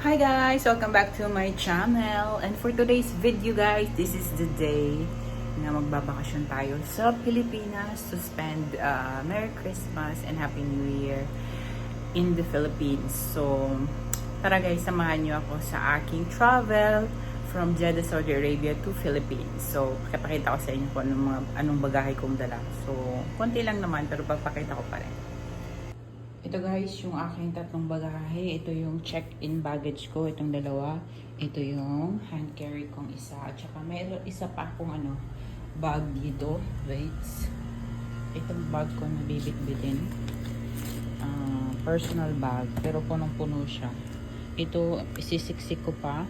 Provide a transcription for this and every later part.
Hi guys! Welcome back to my channel. And for today's video guys, this is the day na magbabakasyon tayo sa Pilipinas to spend Merry Christmas and Happy New Year in the Philippines. So, tara guys, samahan niyo ako sa aking travel from Jeddah, Saudi Arabia to Philippines. So, pakipakita ko sa inyo kung anong bagahe kong dala. So, konti lang naman pero papakita ko pa rin. Ito guys, yung aking tatlong bagahe. Ito yung check-in baggage ko, itong dalawa. Ito yung hand carry kong isa. At saka may isa pa akong bag dito. Wait. Itong bag ko na bibit-bitin. Personal bag. Pero punong-puno siya. Ito, isisiksik ko pa.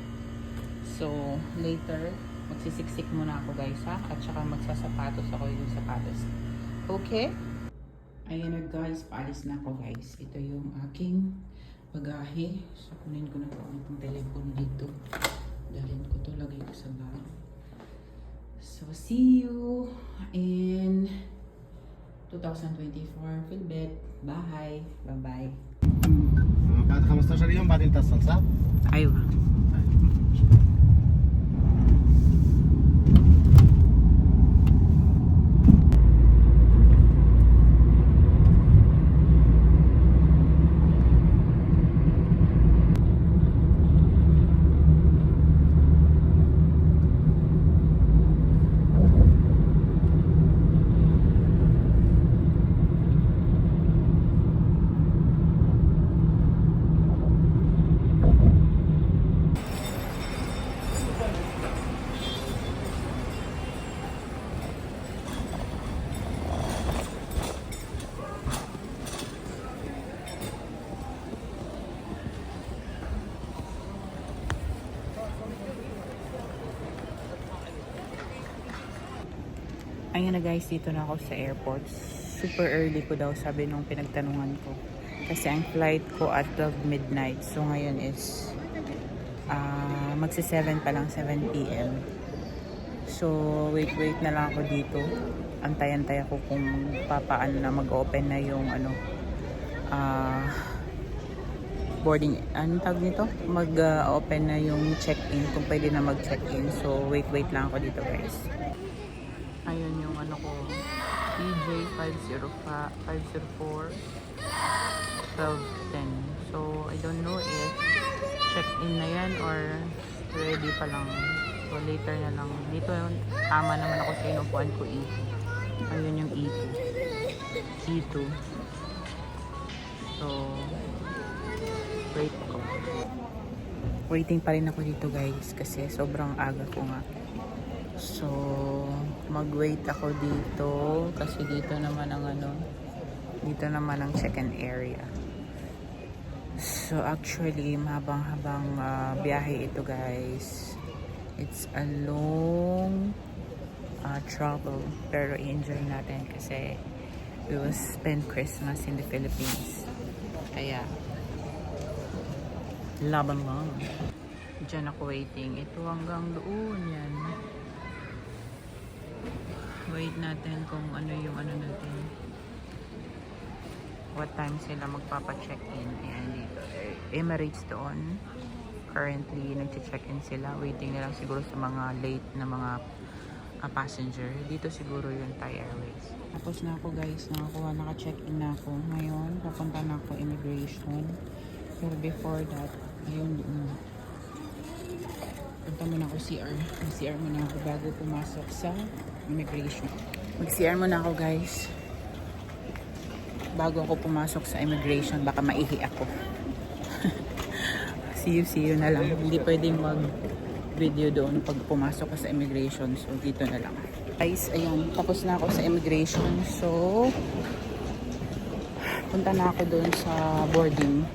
So, later, magsisiksik muna ako guys ha. At saka magsasapatos ako yung sapatos. Okay? Ayan na guys, paalis na ako guys. Ito yung aking bagahe. So, kunin ko na po ang telepono dito. Dalhin ko to, lagay ko sa bag. So, see you in 2024. Philbet. Bye. Bye-bye. بعد 15 يوم بعدين تصل صح؟ أيوة. Ayan na guys, dito na ako sa airport. Super early ko daw, sabi nung pinagtanungan ko. Kasi ang flight ko at 12 midnight. So ngayon is magsi 7 pa lang, 7 p.m. So wait na lang ako dito. Antay-antay ako kung papaano na mag-open na yung boarding, anong tag nito? Mag-open na yung check-in, kung pwede na mag-check-in. So wait lang ako dito guys. Ayun yung ko, EJ504 1210. So, I don't know if check-in na yan or ready pa lang. So, later na lang. Dito yung tama naman ako sa inupuan ko, E2. Ayun yung E2. E2. So, wait ako. Waiting pa rin ako dito guys kasi sobrang aga ko nga. So, mag-wait ako dito kasi dito naman ang check-in area. So, actually, mahabang-habang biyahe ito guys. It's a long travel pero i-enjoy natin kasi we will spend Christmas in the Philippines. Kaya, laban lang. Diyan ako waiting. Ito hanggang doon yan. Wait natin kung ano yung natin. What time sila magpapa-check-in. Ayan dito. Emirates doon. Currently, nag-check-in sila. Waiting na lang siguro sa mga late na mga passenger. Dito siguro yung Thai Airways. Tapos na ako guys. Naka-check-in na ako. Ngayon, papunta na ako immigration. Pero before that, ayun doon. Punta muna ako CR. Mag-CR muna ako bago pumasok sa immigration. Mag-CR muna ako guys. Bago ako pumasok sa immigration, baka maihi ako. see you na lang. Hindi pwedeng mag-video doon pag pumasok ka sa immigration. So, dito na lang. Guys, ayan. Tapos na ako sa immigration. So, punta na ako doon sa boarding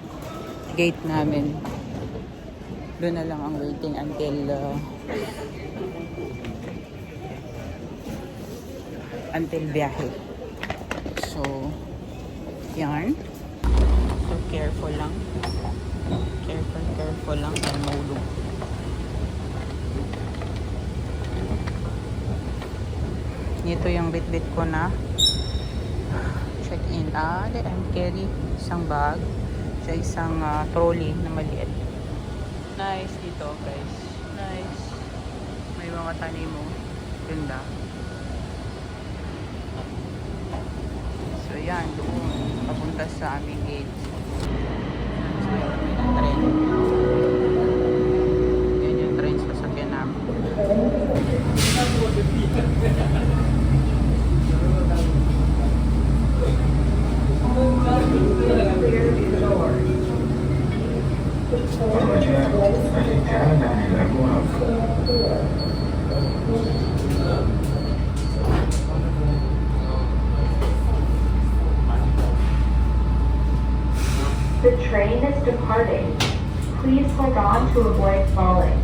gate namin. Doon na lang ang waiting until biyahe. So, yan. So, careful lang. Careful lang. Ay, maulog. Ito yung bit-bit ko na check-in. I'm carry isang bag. Sa isang trolley na maliit. Nice dito, guys. Nice. May mga tanim mo. Ganda. So, yan. Doon. Papunta sa aming gate. So, yan. May tren. Yan yung train sa sasakyan namin. The train is departing. Please hold on to avoid falling.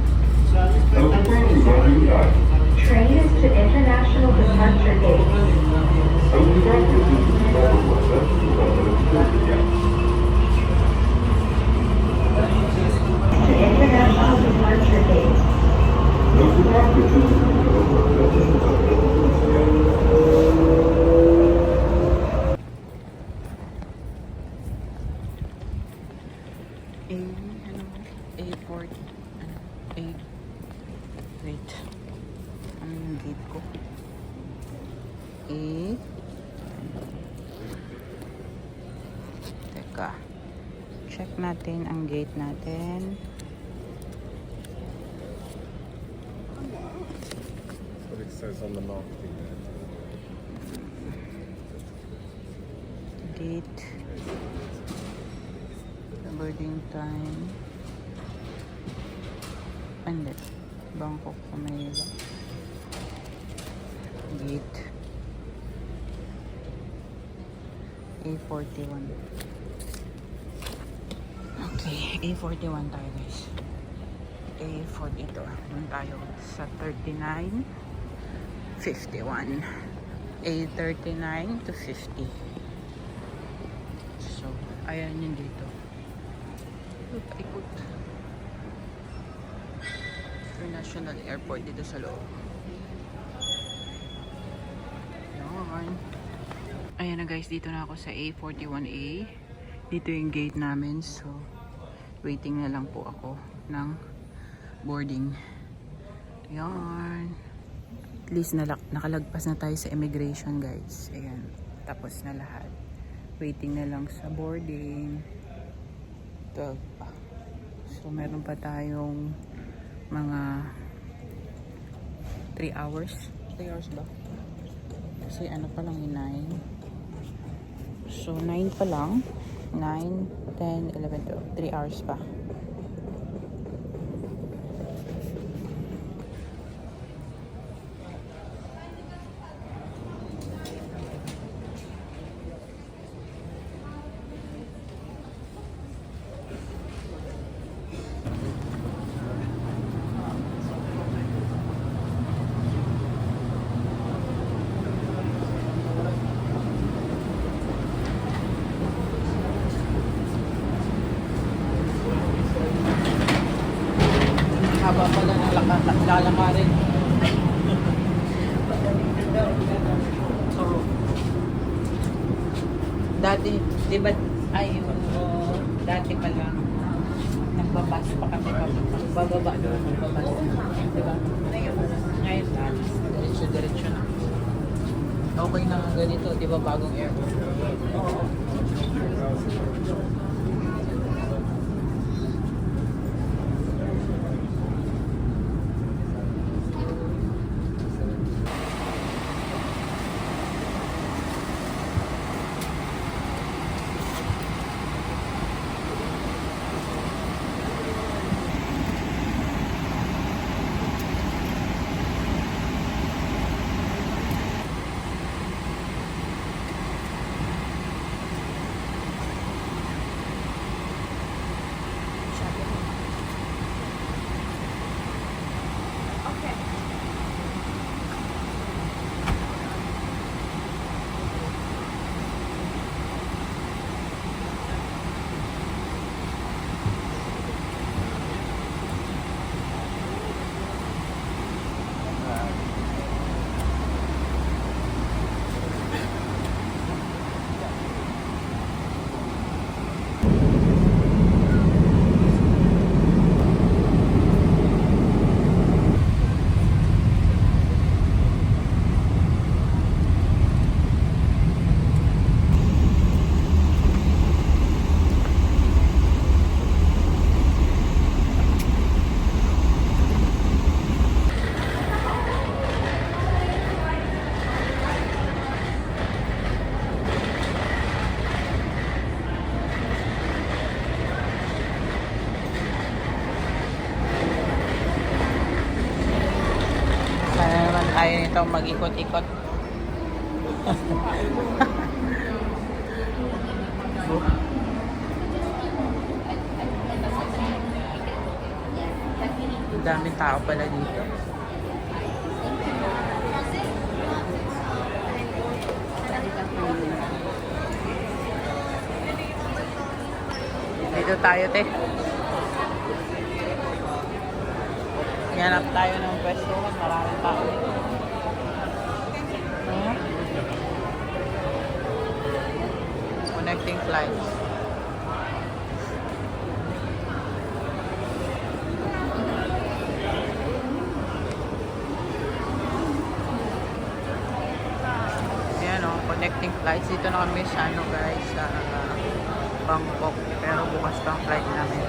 Train is to International Departure Gate. To International Departure Gate. A40. Wait. Ano yung gate ko? Teka. Check natin ang gate natin. What it says on the marketing there. Gate. Boarding time. Hindi. Bangkok sa Manila. Gate. A41. Okay, A41 tayo guys. A42. Doon tayo sa 39, 51. A39 to 50. So, ayan yun dito. Ikot. International Airport dito sa loob. Yan. Ayan na guys, dito na ako sa A41A. Dito yung gate namin. So, waiting na lang po ako ng boarding. Yan. At least nakalagpas na tayo sa immigration guys. Ayan. Tapos na lahat. Waiting na lang sa boarding. 12 pa. So, meron pa tayong mga 3 hours. 3 hours ba? Kasi ano pa lang yung 9. So, 9 pa lang. 9, 10, 11, 12. 3 hours pa. Haba pala ng lalakarin. So, dati, di ba, dati pa lang, nagbabas pa kami, bababa doon, nagbabas. Di ba? Ngayon lahat, diretso na. Okay na nga ganito, di ba, bagong airport? Oo. dito mag-ikot-ikot. Daming tao pala dito. Dito tayo, te. Hanap tayo ng pwesto. Maraming tao dito. Connecting flights. Ayan o, connecting flights. Dito na kami sa ano guys, sa Bangkok. Pero bukas pa ang flight namin.